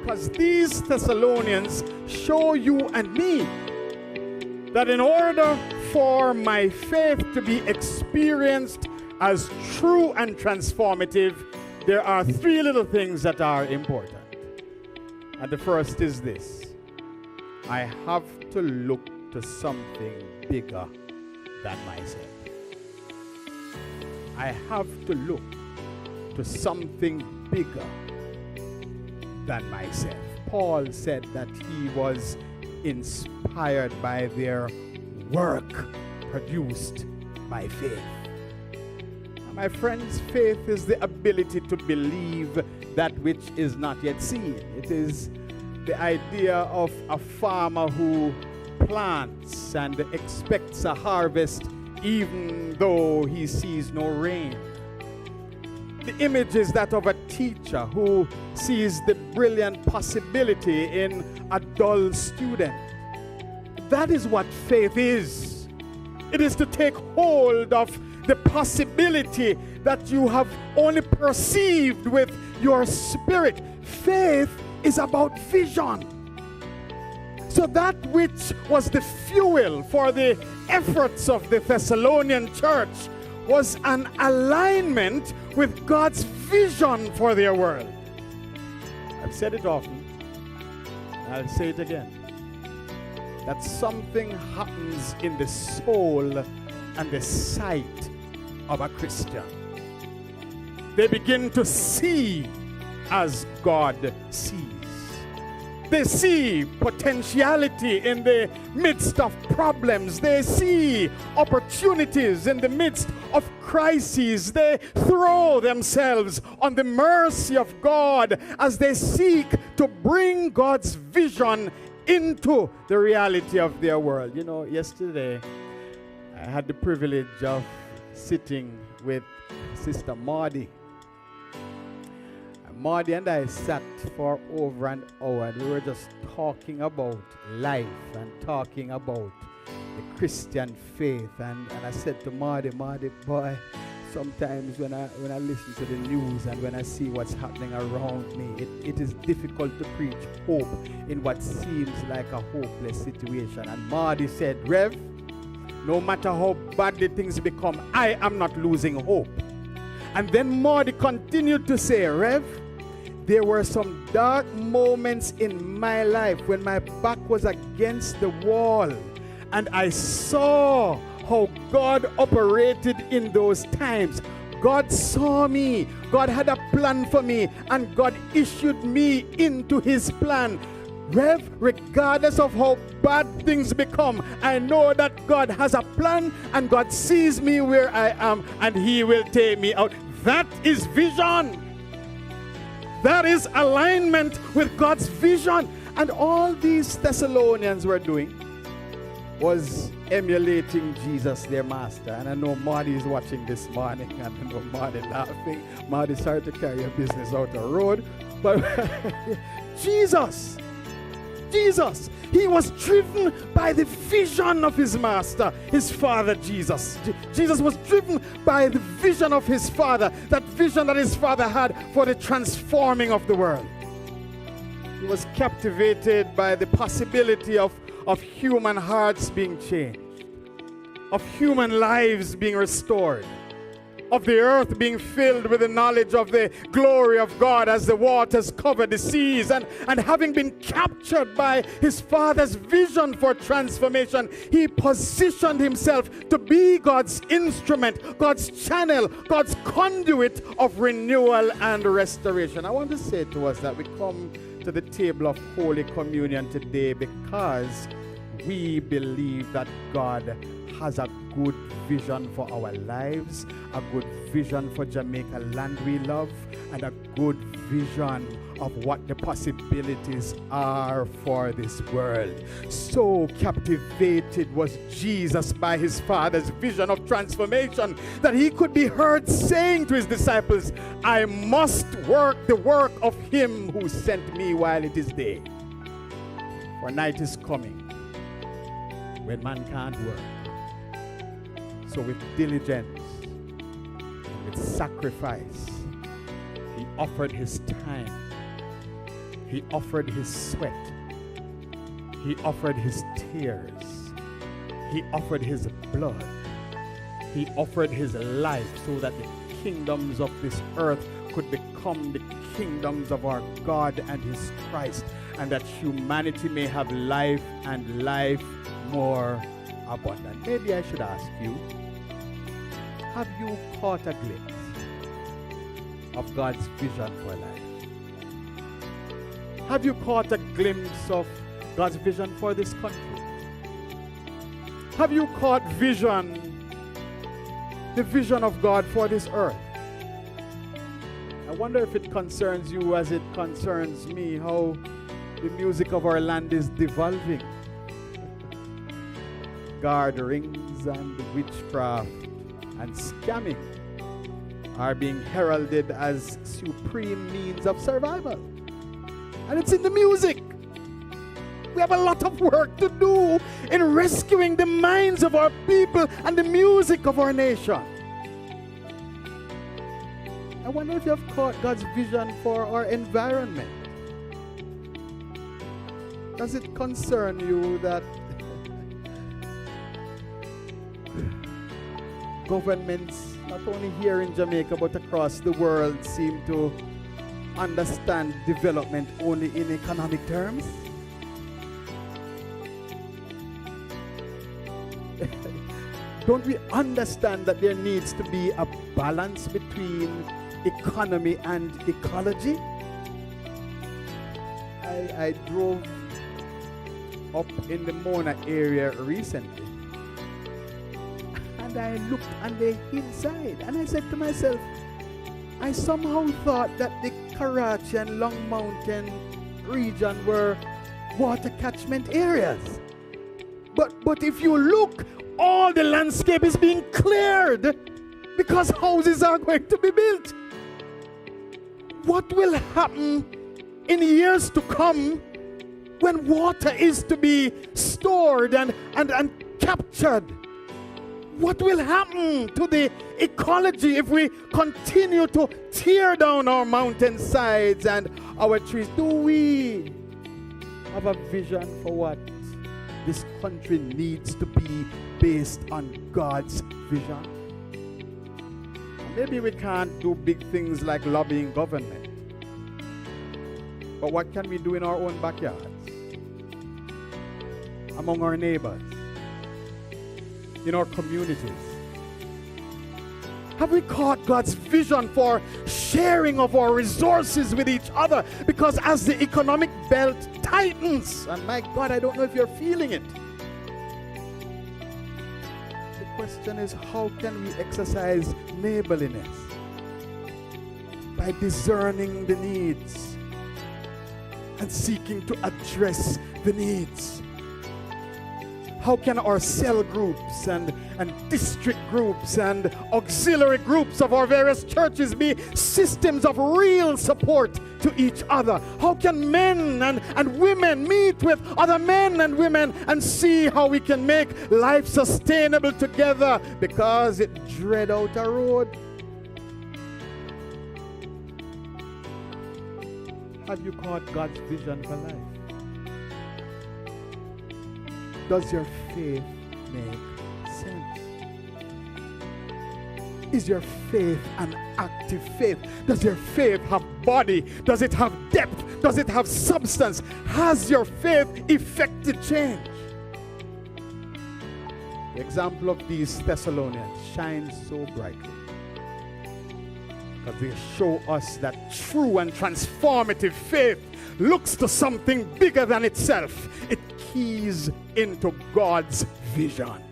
because these Thessalonians show you and me that in order for my faith to be experienced as true and transformative, there are three little things that are important. And the first is this: I have to look to something bigger than myself. I have to look to something bigger than myself. Paul said that he was inspired by their work produced by faith. And my friends, faith is the ability to believe that which is not yet seen. It is the idea of a farmer who plants and expects a harvest even though he sees no rain. The image is that of a teacher who sees the brilliant possibility in a dull student. That is what faith is. It is to take hold of the possibility that you have only perceived with your spirit. Faith is about vision. So that which was the fuel for the efforts of the Thessalonian church was an alignment with God's vision for their world. I've said it often, I'll say it again, that something happens in the soul and the sight of a Christian. They begin to see as God sees. They see potentiality in the midst of problems. They see opportunities in the midst of crises. They throw themselves on the mercy of God as they seek to bring God's vision into the reality of their world. You know, yesterday I had the privilege of sitting with Sister Maudie. Maudie and I sat for over an hour and we were just talking about life and talking about the Christian faith. And I said to Maudie, boy, sometimes when I listen to the news and when I see what's happening around me, it is difficult to preach hope in what seems like a hopeless situation. And Maudie said, Rev, no matter how bad the things become, I am not losing hope. And then Maudie continued to say, Rev, there were some dark moments in my life when my back was against the wall and I saw how God operated in those times. God saw me. God had a plan for me and God issued me into his plan. Rev, regardless of how bad things become, I know that God has a plan and God sees me where I am and he will take me out. That is vision. That is alignment with God's vision. And all these Thessalonians were doing was emulating Jesus, their master. And I know Maudie is watching this morning, and I know Maudie laughing. Maudie, sorry to carry your business out the road. But Jesus, he was driven by the vision of his master, his father Jesus. Jesus was driven by the vision of his father, that vision that his father had for the transforming of the world. He was captivated by the possibility of human hearts being changed, of human lives being restored, of the earth being filled with the knowledge of the glory of God as the waters cover the seas. And having been captured by his father's vision for transformation, he positioned himself to be God's instrument, God's channel, God's conduit of renewal and restoration. I want to say to us that we come to the table of Holy Communion today because we believe that God has a good vision for our lives, a good vision for Jamaica land we love, and a good vision of what the possibilities are for this world. So captivated was Jesus by his Father's vision of transformation that he could be heard saying to his disciples, I must work the work of him who sent me while it is day. For night is coming when man can't work. So with diligence, with sacrifice, he offered his time He offered his sweat. He offered his tears. He offered his blood. He offered his life so that the kingdoms of this earth could become the kingdoms of our God and his Christ, and that humanity may have life and life more abundant. Maybe I should ask you, have you caught a glimpse of God's vision for life? Have you caught a glimpse of God's vision for this country? Have you caught vision, the vision of God for this earth? I wonder if it concerns you as it concerns me, how the music of our land is devolving. Gatherings and witchcraft and scamming are being heralded as supreme means of survival. And it's in the music. We have a lot of work to do in rescuing the minds of our people and the music of our nation. I wonder if you have caught God's vision for our environment. Does it concern you that governments, not only here in Jamaica but across the world, seem to understand development only in economic terms? Don't we understand that there needs to be a balance between economy and ecology? I drove up in the Mona area recently, and I looked on the hillside and I said to myself, I somehow thought that the Karachi and Long Mountain region were water catchment areas. But if you look, all the landscape is being cleared because houses are going to be built. What will happen in years to come when water is to be stored and captured? What will happen to the ecology if we continue to tear down our mountainsides and our trees? Do we have a vision for what this country needs to be based on God's vision? Maybe we can't do big things like lobbying government. But what can we do in our own backyards? Among our neighbors? In our communities? Have we caught God's vision for sharing of our resources with each other? Because as the economic belt tightens, and my God, I don't know if you're feeling it. The question is, how can we exercise neighborliness? By discerning the needs and seeking to address the needs. How can our cell groups and district groups and auxiliary groups of our various churches be systems of real support to each other? How can men and women meet with other men and women and see how we can make life sustainable together because it dread out a road? Have you caught God's vision for life? Does your faith make sense? Is your faith an active faith? Does your faith have body? Does it have depth? Does it have substance? Has your faith effected change? The example of these Thessalonians shines so brightly because they show us that true and transformative faith looks to something bigger than itself. It keys into God's vision.